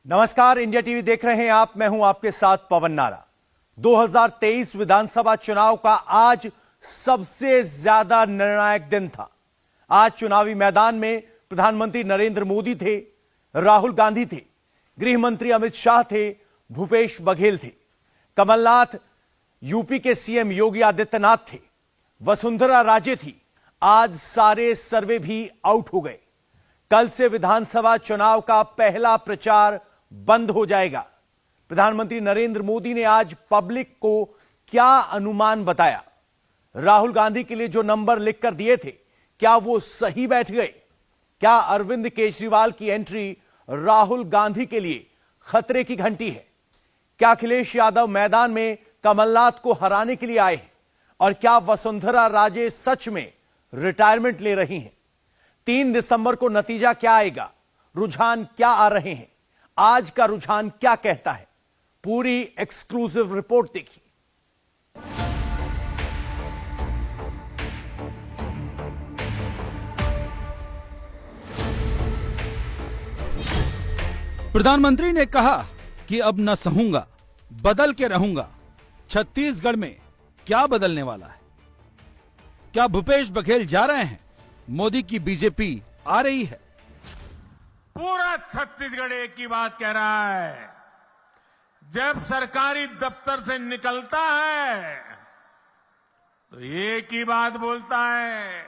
नमस्कार, India TV देख रहे हैं आप। मैं हूं आपके साथ पवन नारा। 2023 विधानसभा चुनाव का आज सबसे ज्यादा निर्णायक दिन था। आज चुनावी मैदान में प्रधानमंत्री नरेंद्र मोदी थे, राहुल गांधी थे, गृह मंत्री अमित शाह थे, भूपेश बघेल थे, कमलनाथ, यूपी के सीएम योगी आदित्यनाथ थे, वसुंधरा राजे थी। आज सारे सर्वे भी आउट हो गए। कल से विधानसभा चुनाव का पहला प्रचार बंद हो जाएगा। प्रधानमंत्री नरेंद्र मोदी ने आज पब्लिक को क्या अनुमान बताया? राहुल गांधी के लिए जो नंबर लिखकर दिए थे, क्या वो सही बैठ गए? क्या अरविंद केजरीवाल की एंट्री राहुल गांधी के लिए खतरे की घंटी है? क्या अखिलेश यादव मैदान में कमलनाथ को हराने के लिए आए हैं? और क्या वसुंधरा राजे सच में रिटायरमेंट ले रही हैं? 3 दिसंबर को नतीजा क्या आएगा? रुझान क्या आ रहे हैं? आज का रुझान क्या कहता है? पूरी एक्सक्लूसिव रिपोर्ट देखिए। प्रधानमंत्री ने कहा कि अब न सहूंगा, बदल के रहूंगा। छत्तीसगढ़ में क्या बदलने वाला है? क्या भूपेश बघेल जा रहे हैं? मोदी की बीजेपी आ रही है। पूरा छत्तीसगढ़ एक ही बात कह रहा है। जब सरकारी दफ्तर से निकलता है तो एक ही बात बोलता है,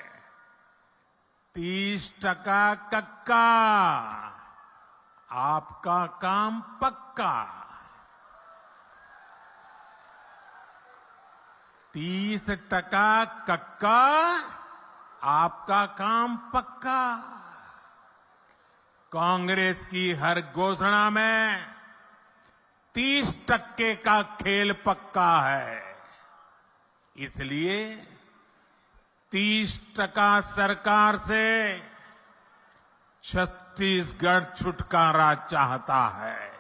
30% कक्का, आपका काम पक्का। 30% कक्का, आपका काम पक्का। कांग्रेस की हर घोषणा में 30% का खेल पक्का है। इसलिए 30% सरकार से छत्तीसगढ़ छुटकारा चाहता है।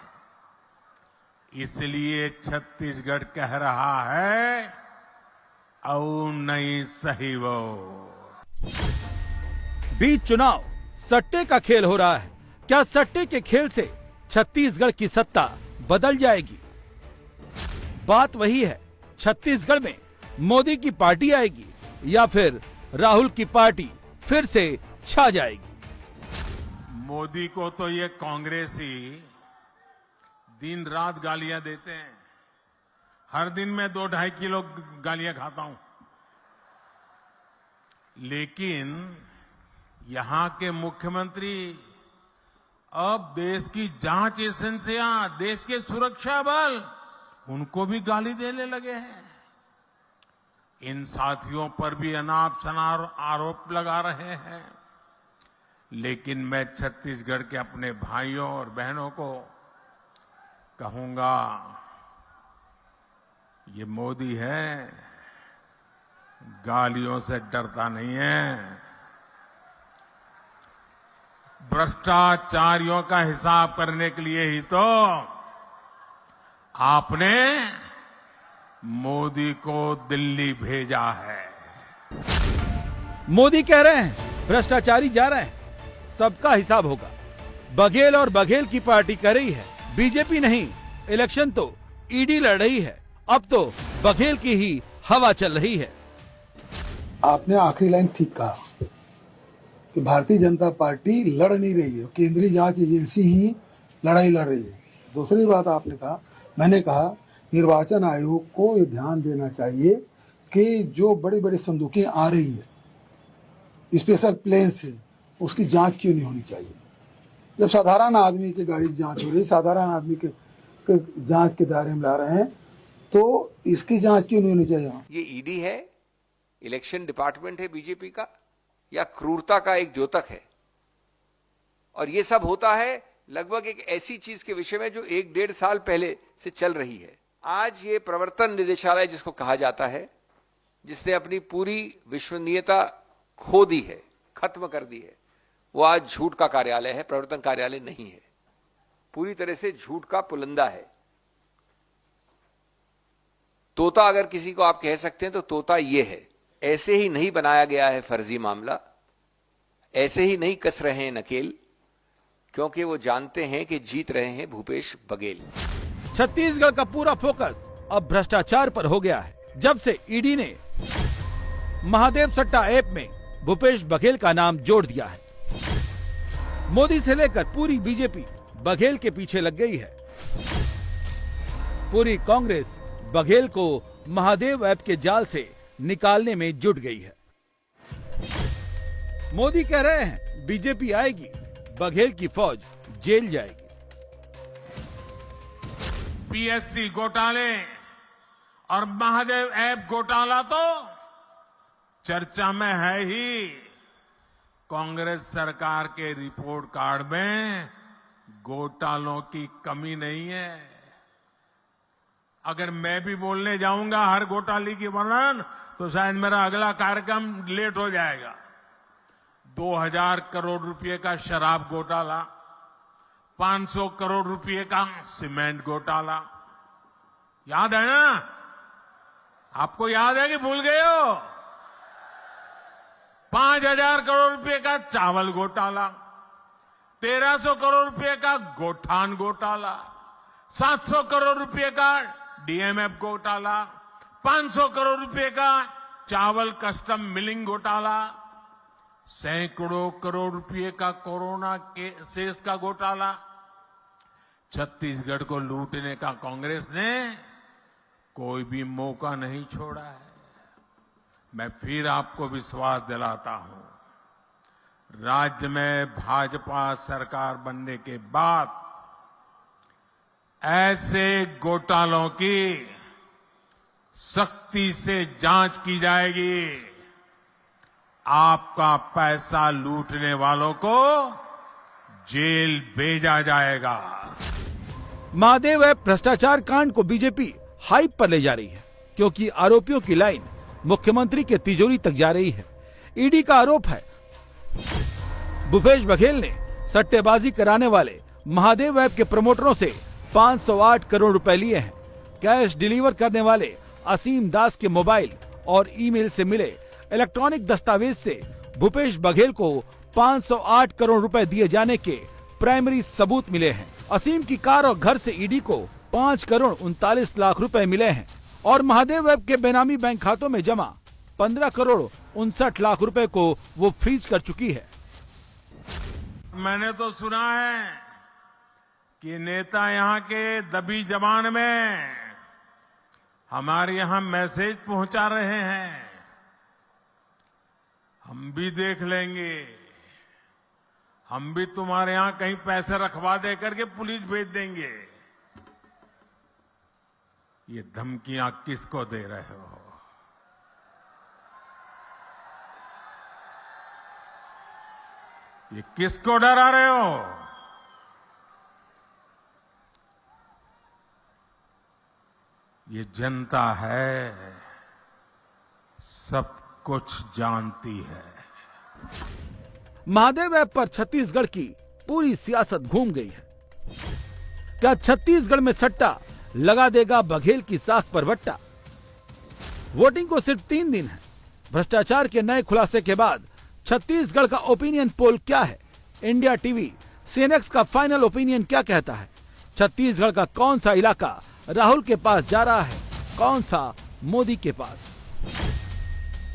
इसलिए छत्तीसगढ़ कह रहा है, औ नहीं सही वो। बीच चुनाव सट्टे का खेल हो रहा है। क्या सट्टे के खेल से छत्तीसगढ़ की सत्ता बदल जाएगी? बात वही है, छत्तीसगढ़ में मोदी की पार्टी आएगी या फिर राहुल की पार्टी फिर से छा जाएगी? मोदी को तो ये कांग्रेस ही दिन रात गालियां देते हैं। हर दिन मैं 2-2.5 किलो गालियां खाता हूं। लेकिन यहां के मुख्यमंत्री अब देश की जांच एजेंसियां, देश के सुरक्षा बल, उनको भी गाली देने लगे हैं। इन साथियों पर भी अनाप शनाप आरोप लगा रहे हैं। लेकिन मैं छत्तीसगढ़ के अपने भाइयों और बहनों को कहूंगा, ये मोदी है, गालियों से डरता नहीं है। भ्रष्टाचारियों का हिसाब करने के लिए ही तो आपने मोदी को दिल्ली भेजा है। मोदी कह रहे हैं भ्रष्टाचारी जा रहे हैं, सबका हिसाब होगा। बघेल और बघेल की पार्टी कह रही है बीजेपी नहीं, इलेक्शन तो ईडी लड़ रही है। अब तो बघेल की ही हवा चल रही है। आपने आखिरी लाइन ठीक कहा कि भारतीय जनता पार्टी लड़ नहीं रही है, केंद्रीय जांच एजेंसी ही लड़ाई लड़ रही है। दूसरी बात आपने कहा, मैंने कहा निर्वाचन आयोग को ये ध्यान देना चाहिए कि जो बड़ी बड़ी संदूकें आ रही है स्पेशल प्लेन से, उसकी जांच क्यों नहीं होनी चाहिए? जब साधारण आदमी की गाड़ी की जांच हो रही है, साधारण आदमी के जांच के दायरे में ला रहे हैं, तो इसकी जांच क्यों नहीं होनी चाहिए? ये ईडी है, इलेक्शन डिपार्टमेंट है बीजेपी का, या क्रूरता का एक द्योतक है? और ये सब होता है लगभग एक ऐसी चीज के विषय में जो 1-1.5 साल पहले से चल रही है। आज ये प्रवर्तन निदेशालय जिसको कहा जाता है, जिसने अपनी पूरी विश्वसनीयता खो दी है, खत्म कर दी है, वो आज झूठ का कार्यालय है, प्रवर्तन कार्यालय नहीं है। पूरी तरह से झूठ का पुलंदा है। तोता अगर किसी को आप कह सकते हैं तो तोता ये है। ऐसे ही नहीं बनाया गया है फर्जी मामला, ऐसे ही नहीं कस रहे हैं नकेल क्योंकि वो जानते हैं कि जीत रहे हैं भूपेश बघेल। छत्तीसगढ़ का पूरा फोकस अब भ्रष्टाचार पर हो गया है। जब से ईडी ने महादेव सट्टा ऐप में भूपेश बघेल का नाम जोड़ दिया है, मोदी से लेकर पूरी बीजेपी बघेल के पीछे लग गई है। पूरी कांग्रेस बघेल को महादेव ऐप के जाल से निकालने में जुट गई है। मोदी कह रहे हैं बीजेपी आएगी, बघेल की फौज जेल जाएगी। पीएससी घोटाले और महादेव ऐप घोटाला तो चर्चा में है ही। कांग्रेस सरकार के रिपोर्ट कार्ड में घोटालों की कमी नहीं है। अगर मैं भी बोलने जाऊंगा हर घोटाले की वर्णन तो शायद मेरा अगला कार्यक्रम लेट हो जाएगा। 2000 करोड़ रुपए का शराब घोटाला, 500 करोड़ रुपए का सीमेंट घोटाला, याद है ना? आपको याद है कि भूल गए हो? 5000 करोड़ रुपए का चावल घोटाला, 1300 करोड़ रुपए का गोठान घोटाला, 700 करोड़ रुपए का डीएमएफ घोटाला, 500 करोड़ रुपए का चावल कस्टम मिलिंग घोटाला, सैकड़ों करोड़ रुपए का कोरोना के सेस का घोटाला। छत्तीसगढ़ को लूटने का कांग्रेस ने कोई भी मौका नहीं छोड़ा है। मैं फिर आपको विश्वास दिलाता हूं, राज्य में भाजपा सरकार बनने के बाद ऐसे घोटालों की सख्ती से जांच की जाएगी। आपका पैसा लूटने वालों को जेल भेजा जाएगा। महादेव ऐप भ्रष्टाचार कांड को बीजेपी हाइप पर ले जा रही है, क्योंकि आरोपियों की लाइन मुख्यमंत्री के तिजोरी तक जा रही है। ईडी का आरोप है भूपेश बघेल ने सट्टेबाजी कराने वाले महादेव ऐप के प्रमोटरों से 508 करोड़ रुपए लिए हैं। कैश डिलीवर करने वाले असीम दास के मोबाइल और ईमेल से मिले इलेक्ट्रॉनिक दस्तावेज से भूपेश बघेल को 508 करोड़ रुपए दिए जाने के प्राइमरी सबूत मिले हैं। असीम की कार और घर से ईडी को 5 करोड़ 39 लाख रुपए मिले हैं और महादेव ऐप के बेनामी बैंक खातों में जमा 15 करोड़ 59 लाख रुपए को वो फ्रीज कर चुकी है। मैंने तो सुना है कि नेता यहाँ के दबी जबान में हमारे यहाँ मैसेज पहुंचा रहे हैं। हम भी देख लेंगे, हम भी तुम्हारे यहां कहीं पैसे रखवा दे करके पुलिस भेज देंगे। ये धमकियां किसको दे रहे हो? ये किसको डरा रहे हो? ये जनता है, सब कुछ जानती है। महादेव ऐप पर छत्तीसगढ़ की पूरी सियासत घूम गई है। क्या छत्तीसगढ़ में सट्टा लगा देगा बघेल की साख पर बट्टा? वोटिंग को सिर्फ 3 दिन है। भ्रष्टाचार के नए खुलासे के बाद छत्तीसगढ़ का ओपिनियन पोल क्या है? इंडिया टीवी सीएनएक्स का फाइनल ओपिनियन क्या कहता है? छत्तीसगढ़ का कौन सा इलाका राहुल के पास जा रहा है, कौन सा मोदी के पास?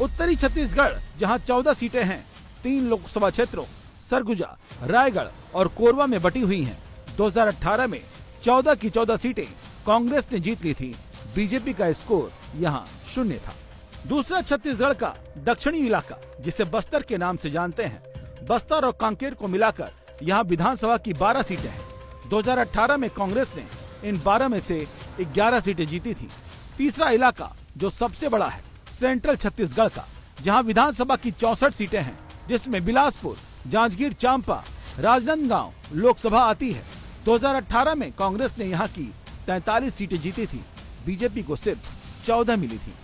उत्तरी छत्तीसगढ़ जहां 14 सीटें हैं, 3 लोकसभा क्षेत्रों सरगुजा, रायगढ़ और कोरबा में बटी हुई हैं। 2018 में 14 की 14 सीटें कांग्रेस ने जीत ली थी। बीजेपी का स्कोर यहां 0 था। दूसरा छत्तीसगढ़ का दक्षिणी इलाका, जिसे बस्तर के नाम से जानते हैं, बस्तर और कांकेर को मिलाकर यहां विधानसभा की 12 सीटें हैं। 2018 में कांग्रेस ने इन 12 में से 11 सीटें जीती थी। तीसरा इलाका जो सबसे बड़ा है, सेंट्रल छत्तीसगढ़ का, जहां विधानसभा की 64 सीटें हैं, जिसमें बिलासपुर, जांजगीर चांपा, राजनांदगांव लोकसभा आती है। 2018 में कांग्रेस ने यहां की 43 सीटें जीती थी, बीजेपी को सिर्फ 14 मिली थी।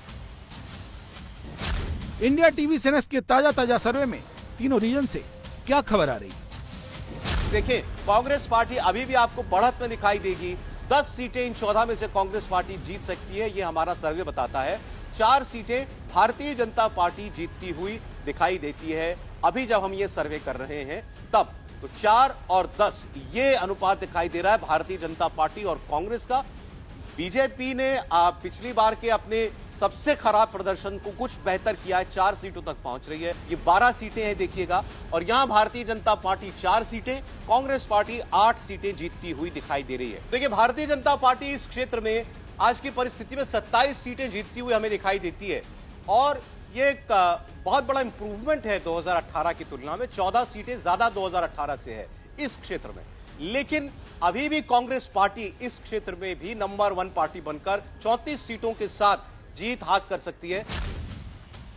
इंडिया टीवी सीएनएक्स के ताजा सर्वे में तीनों रीजन से क्या खबर आ रही है? देखिए, कांग्रेस पार्टी अभी भी आपको बढ़त में दिखाई देगी। 10 सीटें इन 14 में से कांग्रेस पार्टी जीत सकती है, ये हमारा सर्वे बताता है। 4 सीटें भारतीय जनता पार्टी जीतती हुई दिखाई देती है। अभी जब हम ये सर्वे कर रहे हैं तब तो 4 और 10 ये अनुपात दिखाई दे रहा है भारतीय जनता पार्टी और कांग्रेस का। बीजेपी ने पिछली बार के अपने सबसे खराब प्रदर्शन को कुछ बेहतर किया है, 4 सीटों तक पहुंच रही है। ये 12 सीटें हैं देखिएगा, और यहां भारतीय जनता पार्टी 4 सीटें, कांग्रेस पार्टी 8 सीटें जीतती हुई दिखाई दे रही है। देखिए भारतीय जनता पार्टी इस क्षेत्र में आज की परिस्थिति में 27 सीटें जीतती हुई हमें दिखाई देती है, और ये एक बहुत बड़ा इंप्रूवमेंट है 2018 की तुलना में। 14 सीटें ज्यादा 2018 से है इस क्षेत्र में। लेकिन अभी भी कांग्रेस पार्टी इस क्षेत्र में भी नंबर 1 पार्टी बनकर 34 सीटों के साथ जीत हासिल कर सकती है।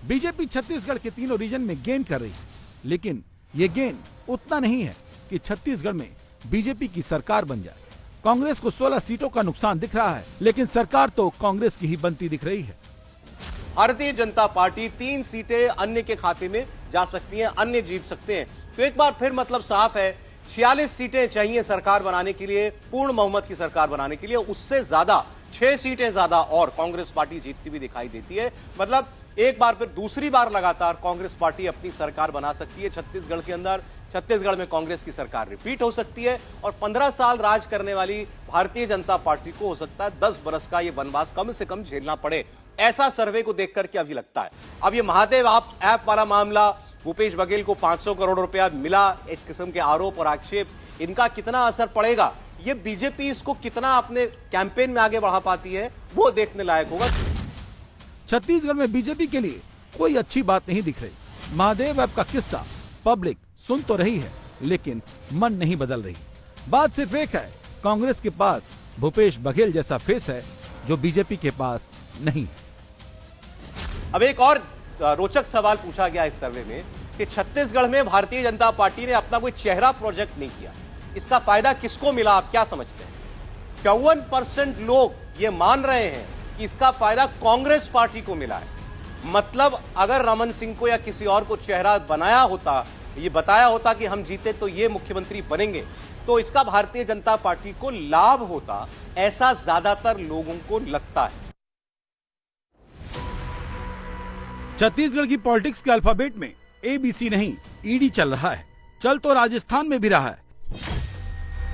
बीजेपी छत्तीसगढ़ के तीनों रीजन में गेन कर रही है, लेकिन ये गेन उतना नहीं है कि छत्तीसगढ़ में बीजेपी की सरकार बन जाए। कांग्रेस को 16 सीटों का नुकसान दिख रहा है, लेकिन सरकार तो कांग्रेस की ही बनती दिख रही है। भारतीय जनता पार्टी 3 सीटें अन्य के खाते में जा सकती हैं, अन्य जीत सकते हैं। तो एक बार फिर मतलब साफ है, 46 सीटें चाहिए सरकार बनाने के लिए, पूर्ण बहुमत की सरकार बनाने के लिए। उससे ज्यादा 6 सीटें ज्यादा और कांग्रेस पार्टी जीतती हुई दिखाई देती है। मतलब एक बार फिर दूसरी बार लगातार कांग्रेस पार्टी अपनी सरकार बना सकती है छत्तीसगढ़ के अंदर। छत्तीसगढ़ में कांग्रेस की सरकार रिपीट हो सकती है, और 15 साल राज करने वाली भारतीय जनता पार्टी को हो सकता है 10 बरस का ये वनवास कम से कम झेलना पड़े। ऐसा सर्वे को देखकर के अभी लगता है। अब ये महादेव ऐप वाला मामला, भूपेश बघेल को 500 करोड़ रुपया मिला, इस किस्म के आरोप और आक्षेप, इनका कितना असर पड़ेगा, ये बीजेपी इसको कितना अपने कैंपेन में आगे बढ़ा पाती है, वो देखने लायक होगा। छत्तीसगढ़ में बीजेपी के लिए कोई अच्छी बात नहीं दिख रही। महादेव ऐप का किस्सा पब्लिक सुन तो रही है, लेकिन मन नहीं बदल रही। बात सिर्फ एक है, कांग्रेस के पास भूपेश बघेल जैसा फेस है जो बीजेपी के पास नहीं है। अब एक और रोचक सवाल पूछा गया इस सर्वे में कि छत्तीसगढ़ में भारतीय जनता पार्टी ने अपना कोई चेहरा प्रोजेक्ट नहीं किया, इसका फायदा किसको मिला, आप क्या समझते हैं? 54% लोग ये मान रहे हैं कि इसका फायदा कांग्रेस पार्टी को मिला है। मतलब अगर रमन सिंह को या किसी और को चेहरा बनाया होता, ये बताया होता कि हम जीते तो ये मुख्यमंत्री बनेंगे, तो इसका भारतीय जनता पार्टी को लाभ होता, ऐसा ज्यादातर लोगों को लगता है। छत्तीसगढ़ की पॉलिटिक्स के अल्फाबेट में एबीसी नहीं, ईडी चल रहा है। चल तो राजस्थान में भी रहा है।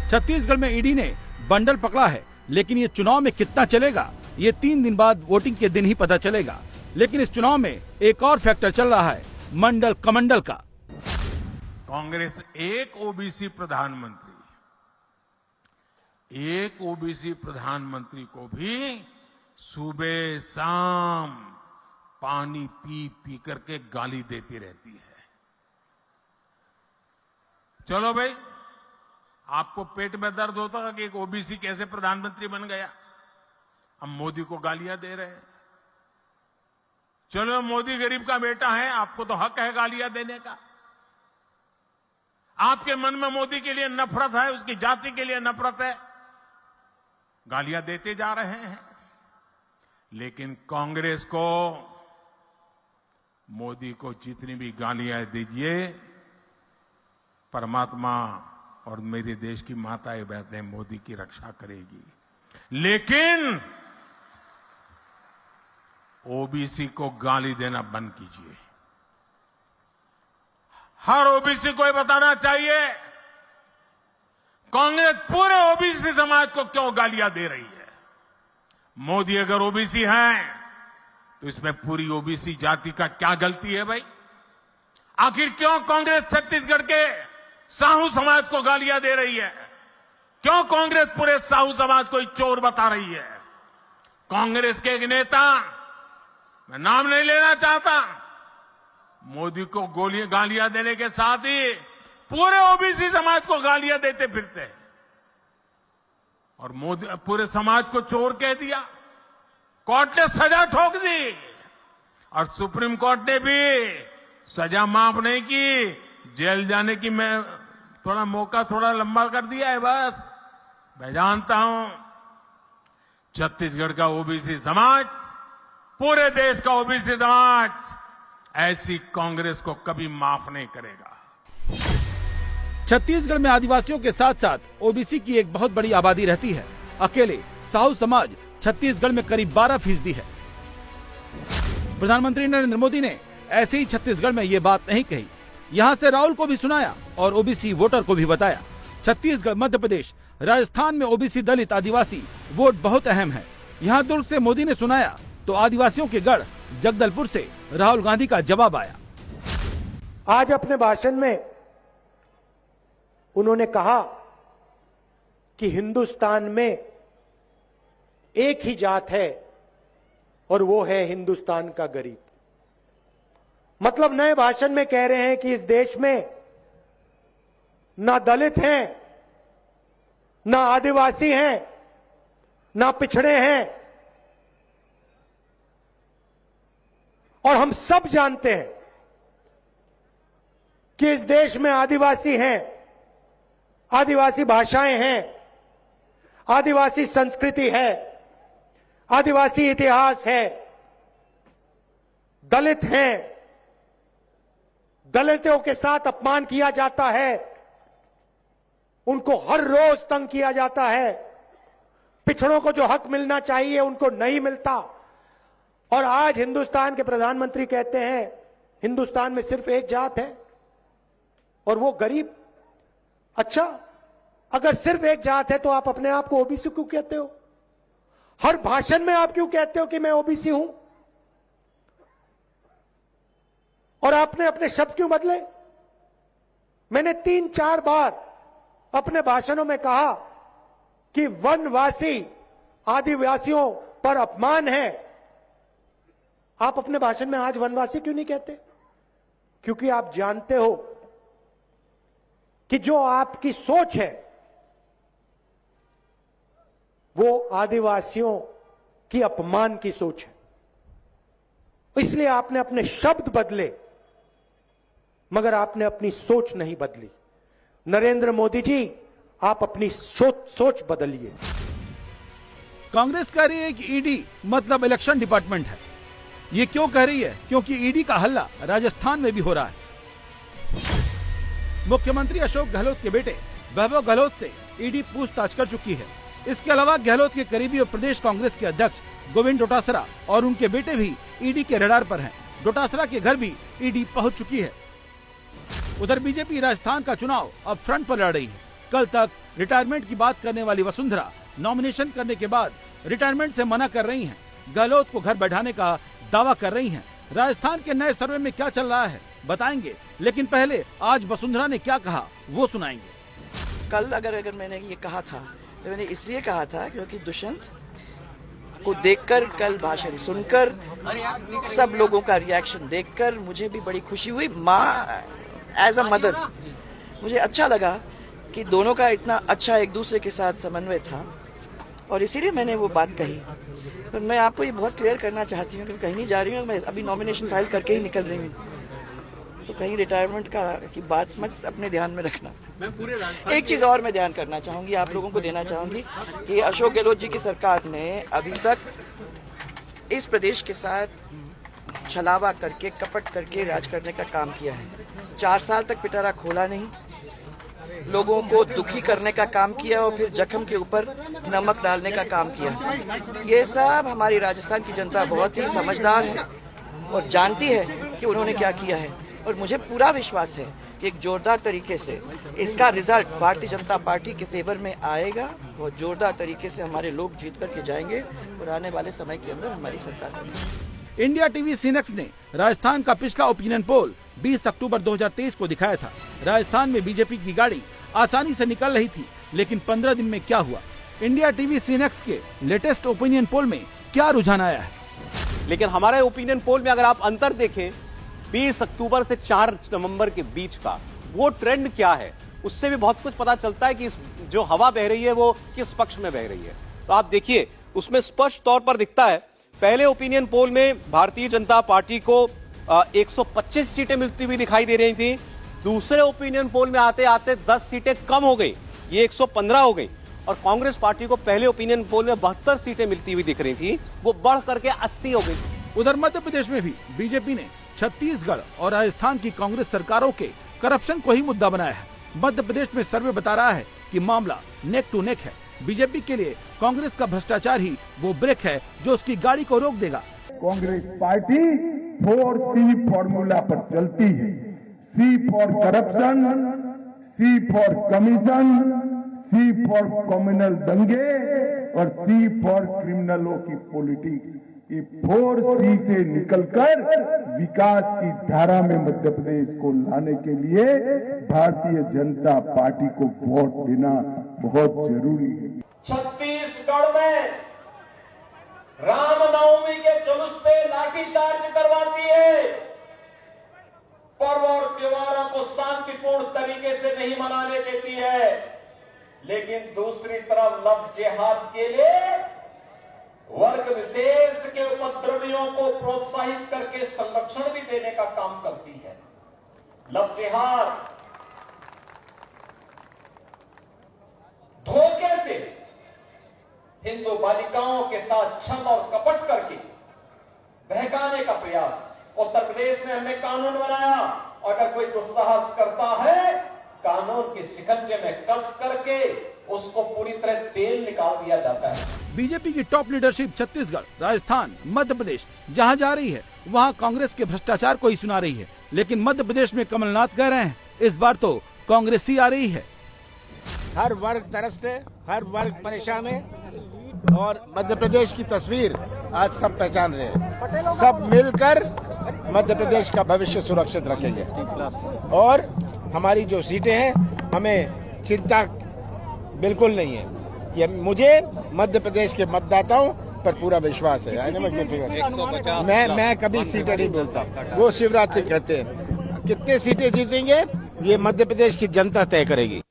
छत्तीसगढ़ में ईडी ने बंडल पकड़ा है, लेकिन ये चुनाव में कितना चलेगा, ये 3 दिन बाद वोटिंग के दिन ही पता चलेगा। लेकिन इस चुनाव में एक और फैक्टर चल रहा है, मंडल कमंडल का। कांग्रेस एक ओबीसी प्रधानमंत्री को भी सुबह शाम पानी पी पी करके गाली देती रहती है। चलो भाई, आपको पेट में दर्द होता है कि एक ओबीसी कैसे प्रधानमंत्री बन गया, अब मोदी को गालियां दे रहे हैं। चलो, मोदी गरीब का बेटा है, आपको तो हक है गालियां देने का। आपके मन में मोदी के लिए नफरत है, उसकी जाति के लिए नफरत है, गालियां देते जा रहे हैं। लेकिन कांग्रेस को, मोदी को जितनी भी गालियां दीजिए, परमात्मा और मेरे देश की माताएं बहनें मोदी की रक्षा करेगी। लेकिन ओबीसी को गाली देना बंद कीजिए। हर ओबीसी को ये बताना चाहिए, कांग्रेस पूरे ओबीसी समाज को क्यों गालियां दे रही है। मोदी अगर ओबीसी हैं तो इसमें पूरी ओबीसी जाति का क्या गलती है भाई? आखिर क्यों कांग्रेस छत्तीसगढ़ के साहू समाज को गालियां दे रही है? क्यों कांग्रेस पूरे साहू समाज को चोर बता रही है? कांग्रेस के एक नेता, मैं नाम नहीं लेना चाहता, मोदी को गालियां देने के साथ ही पूरे ओबीसी समाज को गालियां देते फिरते हैं, और मोदी पूरे समाज को चोर कह दिया। कोर्ट ने सजा ठोक दी, और सुप्रीम कोर्ट ने भी सजा माफ नहीं की, जेल जाने की मैं थोड़ा मौका थोड़ा लंबा कर दिया है। बस मैं जानता हूं छत्तीसगढ़ का ओबीसी समाज, पूरे देश का ओबीसी समाज ऐसी कांग्रेस को कभी माफ नहीं करेगा। छत्तीसगढ़ में आदिवासियों के साथ साथ ओबीसी की एक बहुत बड़ी आबादी रहती है। अकेले साहू समाज छत्तीसगढ़ में करीब 12% है। प्रधानमंत्री नरेंद्र मोदी ने ऐसे ही छत्तीसगढ़ में ये बात नहीं कही, यहाँ से राहुल को भी सुनाया और ओबीसी वोटर को भी बताया। छत्तीसगढ़, मध्य प्रदेश, राजस्थान में ओबीसी, दलित, आदिवासी वोट बहुत अहम है। यहाँ दुर्ग से मोदी ने सुनाया तो आदिवासियों के गढ़ जगदलपुर से राहुल गांधी का जवाब आया। आज अपने भाषण में उन्होंने कहा कि हिंदुस्तान में एक ही जात है और वो है हिंदुस्तान का गरीब। मतलब नए भाषण में कह रहे हैं कि इस देश में ना दलित हैं, ना आदिवासी हैं, ना पिछड़े हैं, और हम सब जानते हैं कि इस देश में आदिवासी हैं, आदिवासी भाषाएं हैं, आदिवासी संस्कृति है, आदिवासी इतिहास है, दलित हैं, दलितों के साथ अपमान किया जाता है, उनको हर रोज तंग किया जाता है, पिछड़ों को जो हक मिलना चाहिए उनको नहीं मिलता। और आज हिंदुस्तान के प्रधानमंत्री कहते हैं हिंदुस्तान में सिर्फ एक जात है और वो गरीब। अच्छा, अगर सिर्फ एक जात है तो आप अपने आप को ओबीसी क्यों कहते हो? हर भाषण में आप क्यों कहते हो कि मैं ओबीसी हूं? और आपने अपने शब्द क्यों बदले? मैंने 3-4 बार अपने भाषणों में कहा कि वनवासी आदिवासियों पर अपमान है। आप अपने भाषण में आज वनवासी क्यों नहीं कहते? क्योंकि आप जानते हो कि जो आपकी सोच है वो आदिवासियों की अपमान की सोच है। इसलिए आपने अपने शब्द बदले मगर आपने अपनी सोच नहीं बदली। नरेंद्र मोदी जी, आप अपनी सोच बदलिए। कांग्रेस कह रही है कि ईडी मतलब इलेक्शन डिपार्टमेंट है। ये क्यों कह रही है? क्योंकि ईडी का हल्ला राजस्थान में भी हो रहा है। मुख्यमंत्री अशोक गहलोत के बेटे वैभव गहलोत से ईडी पूछताछ कर चुकी है। इसके अलावा गहलोत के करीबी और प्रदेश कांग्रेस के अध्यक्ष गोविंद डोटासरा और उनके बेटे भी ईडी के रडार पर हैं। डोटासरा के घर भी ईडी पहुंच चुकी है। उधर बीजेपी राजस्थान का चुनाव अब फ्रंट पर लड़ रही है। कल तक रिटायरमेंट की बात करने वाली वसुंधरा नॉमिनेशन करने के बाद रिटायरमेंट से मना कर रही हैं। गहलोत को घर बैठाने का दावा कर रही हैं। राजस्थान के नए सर्वे में क्या चल रहा है बताएंगे, लेकिन पहले आज वसुंधरा ने क्या कहा वो सुनाएंगे। कल अगर मैंने ये कहा था तो मैंने इसलिए कहा था क्योंकि दुष्यंत को देखकर, कल भाषण सुनकर, सब लोगों का रिएक्शन देखकर मुझे भी बड़ी खुशी हुई। माँ एज अ मदर मुझे अच्छा लगा कि दोनों का इतना अच्छा एक दूसरे के साथ समन्वय था और इसीलिए मैंने वो बात कही। पर मैं आपको ये बहुत क्लियर करना चाहती हूँ कि कहीं नहीं जा रही हूँ, मैं अभी नॉमिनेशन फाइल करके ही निकल रही हूँ, तो कहीं रिटायरमेंट की बात मत अपने ध्यान में रखना। एक चीज़ और मैं ध्यान करना चाहूँगी, आप लोगों को देना चाहूँगी कि अशोक गहलोत जी की सरकार ने अभी तक इस प्रदेश के साथ छलावा करके, कपट करके राज करने का काम किया है। 4 साल तक पिटारा खोला नहीं, लोगों को दुखी करने का काम किया और फिर जख्म के ऊपर नमक डालने का काम किया। ये सब हमारी राजस्थान की जनता बहुत ही समझदार है और जानती है कि उन्होंने क्या किया है। और मुझे पूरा विश्वास है कि एक जोरदार तरीके से इसका रिजल्ट भारतीय जनता पार्टी के फेवर में आएगा। बहुत जोरदार तरीके से हमारे लोग जीत करके जाएंगे और आने वाले समय के अंदर हमारी सरकार बनेगी। इंडिया टीवी सीनेक्स ने राजस्थान का पिछला ओपिनियन पोल 20 अक्टूबर 2023 को दिखाया था। राजस्थान में बीजेपी की गाड़ी आसानी से निकल रही थी, लेकिन 15 दिन में क्या हुआ? इंडिया टीवी सीनेक्स के लेटेस्ट ओपिनियन पोल में क्या रुझान आया है? लेकिन हमारे ओपिनियन पोल में अगर आप अंतर देखें 20 अक्टूबर से 4 नवंबर के बीच का, वो ट्रेंड क्या है, उससे भी बहुत कुछ पता चलता है कि जो हवा बह रही है वो किस पक्ष में बह रही है। तो आप देखिए, उसमें स्पष्ट तौर पर दिखता है। पहले ओपिनियन पोल में भारतीय जनता पार्टी को 125 सीटें मिलती हुई दिखाई दे रही थी। दूसरे ओपिनियन पोल में आते आते 10 सीटें कम हो गई, ये 115 हो गई। और कांग्रेस पार्टी को पहले ओपिनियन पोल में 72 सीटें मिलती हुई दिख रही थी, वो बढ़ करके 80 हो गई। उधर मध्य प्रदेश में भी बीजेपी ने छत्तीसगढ़ और राजस्थान की कांग्रेस सरकारों के करप्शन को ही मुद्दा बनाया है। मध्य प्रदेश में सर्वे बता रहा है कि मामला नेक टू नेक है। बीजेपी के लिए कांग्रेस का भ्रष्टाचार ही वो ब्रेक है जो उसकी गाड़ी को रोक देगा। कांग्रेस पार्टी 4C फॉर्मूला पर चलती है। C for corruption, C for commission, C for communal दंगे और सी फॉर क्रिमिनलों की पॉलिटिक्स। ये 4 सी से निकलकर विकास की धारा में मध्य प्रदेश को लाने के लिए भारतीय जनता पार्टी को वोट देना बहुत जरूरी है। छत्तीसगढ़ में रामनवमी के जुलूस पे लाठीचार्ज करवाती है, पर्व और त्योहारों को शांतिपूर्ण तरीके से नहीं मनाने देती है, लेकिन दूसरी तरफ लव जिहाद के लिए वर्ग विशेष के उपद्रवियों को प्रोत्साहित करके संरक्षण भी देने का काम करती है। लव जिहाद धोखे से हिंदू बालिकाओं के साथ छल और कपट करके बहकाने का प्रयास। उत्तर प्रदेश में हमने कानून बनाया, अगर कोई दुस्साहस करता है कानून के शिकंजे में कस करके उसको पूरी तरह तेल निकाल दिया जाता है। बीजेपी की टॉप लीडरशिप छत्तीसगढ़, राजस्थान, मध्य प्रदेश जहां जा रही है वहां कांग्रेस के भ्रष्टाचार को ही सुना रही है, लेकिन मध्य प्रदेश में कमलनाथ कह रहे हैं इस बार तो कांग्रेस ही आ रही है। हर वर्ग तरसते, हर वर्ग परेशान है और मध्य प्रदेश की तस्वीर आज सब पहचान रहे हैं। सब मिलकर मध्य प्रदेश का भविष्य सुरक्षित रखेंगे और हमारी जो सीटें हैं हमें चिंता बिल्कुल नहीं है। ये मुझे मध्य प्रदेश के मतदाताओं पर पूरा विश्वास है। मैं कभी सीटें नहीं बोलता, वो शिवराज से कहते हैं। कितने सीटें जीतेंगे ये मध्य प्रदेश की जनता तय करेगी।